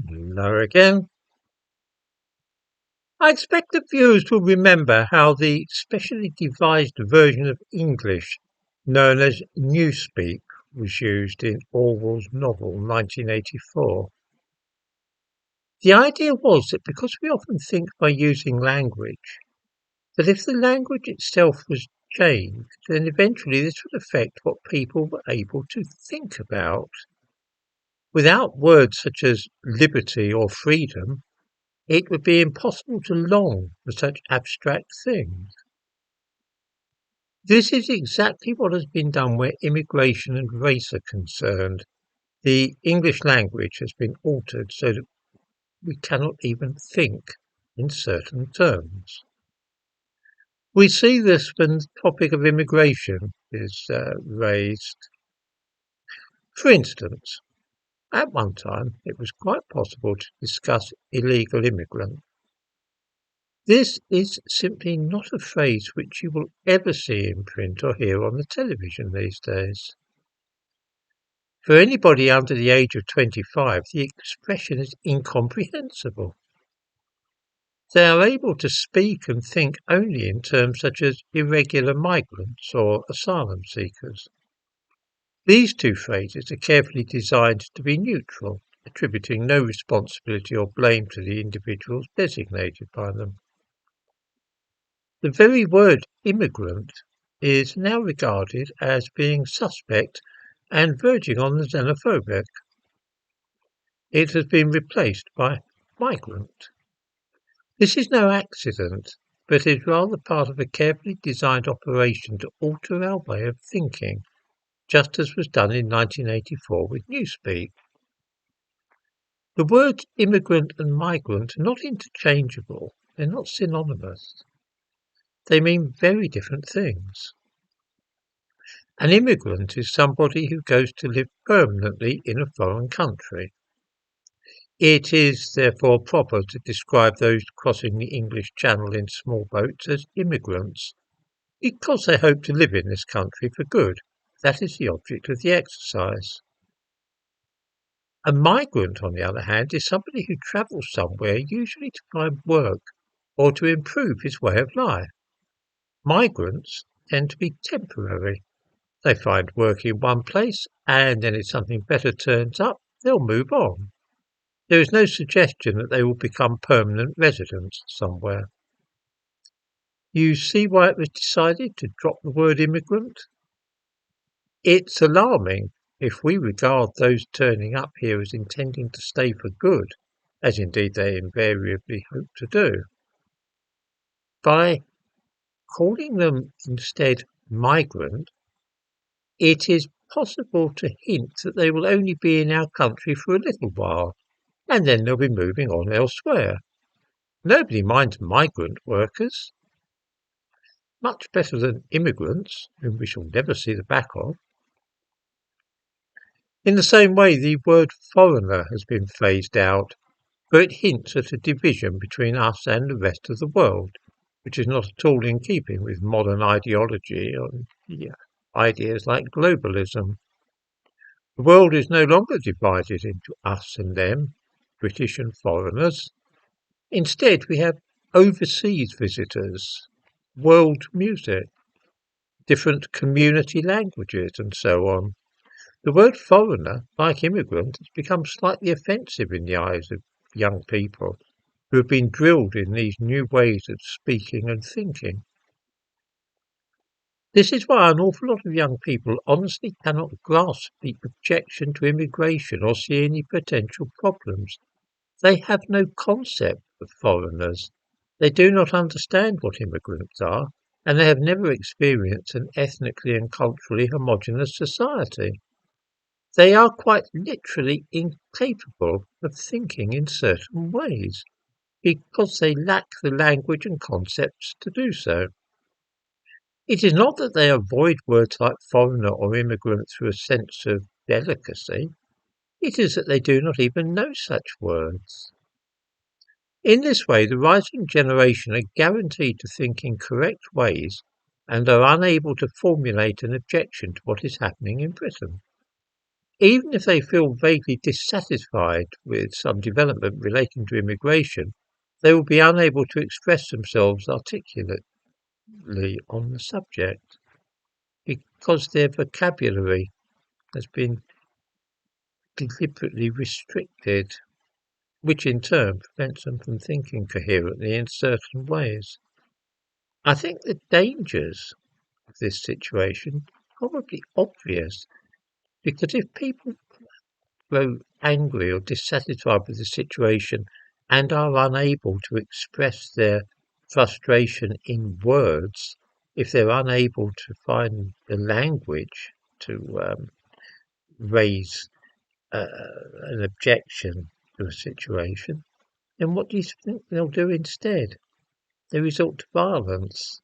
Hello again. I expect the viewers will remember how the specially devised version of English known as Newspeak was used in Orwell's novel 1984. The idea was that because we often think by using language, that if the language itself was changed, then eventually this would affect what people were able to think about. Without words such as liberty or freedom, it would be impossible to long for such abstract things. This is exactly what has been done where immigration and race are concerned. The English language has been altered so that we cannot even think in certain terms. We see this when the topic of immigration is raised. For instance, at one time it was quite possible to discuss illegal immigrants. This is simply not a phrase which you will ever see in print or hear on the television these days. For anybody under the age of 25, the expression is incomprehensible. They are able to speak and think only in terms such as irregular migrants or asylum seekers. These two phrases are carefully designed to be neutral, attributing no responsibility or blame to the individuals designated by them. The very word immigrant is now regarded as being suspect and verging on the xenophobic. It has been replaced by migrant. This is no accident, but is rather part of a carefully designed operation to alter our way of thinking, just as was done in 1984 with Newspeak. The words immigrant and migrant are not interchangeable, they're not synonymous. They mean very different things. An immigrant is somebody who goes to live permanently in a foreign country. It is therefore proper to describe those crossing the English Channel in small boats as immigrants, because they hope to live in this country for good. That is the object of the exercise. A migrant, on the other hand, is somebody who travels somewhere, usually to find work or to improve his way of life. Migrants tend to be temporary. They find work in one place, and then if something better turns up, they'll move on. There is no suggestion that they will become permanent residents somewhere. You see why it was decided to drop the word immigrant? It's alarming if we regard those turning up here as intending to stay for good, as indeed they invariably hope to do. By calling them instead migrant, it is possible to hint that they will only be in our country for a little while, and then they'll be moving on elsewhere. Nobody minds migrant workers. Much better than immigrants, whom we shall never see the back of. In the same way, the word foreigner has been phased out, for it hints at a division between us and the rest of the world, which is not at all in keeping with modern ideology and ideas like globalism. The world is no longer divided into us and them, British and foreigners. Instead, we have overseas visitors, world music, different community languages, and so on. The word foreigner, like immigrant, has become slightly offensive in the eyes of young people who have been drilled in these new ways of speaking and thinking. This is why an awful lot of young people honestly cannot grasp the objection to immigration or see any potential problems. They have no concept of foreigners. They do not understand what immigrants are, and they have never experienced an ethnically and culturally homogeneous society. They are quite literally incapable of thinking in certain ways, because they lack the language and concepts to do so. It is not that they avoid words like foreigner or immigrant through a sense of delicacy. It is that they do not even know such words. In this way, the rising generation are guaranteed to think in correct ways and are unable to formulate an objection to what is happening in Britain. Even if they feel vaguely dissatisfied with some development relating to immigration, they will be unable to express themselves articulately on the subject because their vocabulary has been deliberately restricted, which in turn prevents them from thinking coherently in certain ways. I think the dangers of this situation are probably obvious, because if people grow angry or dissatisfied with the situation and are unable to express their frustration in words, if they're unable to find the language to raise an objection to a situation, then what do you think they'll do instead? They resort to violence.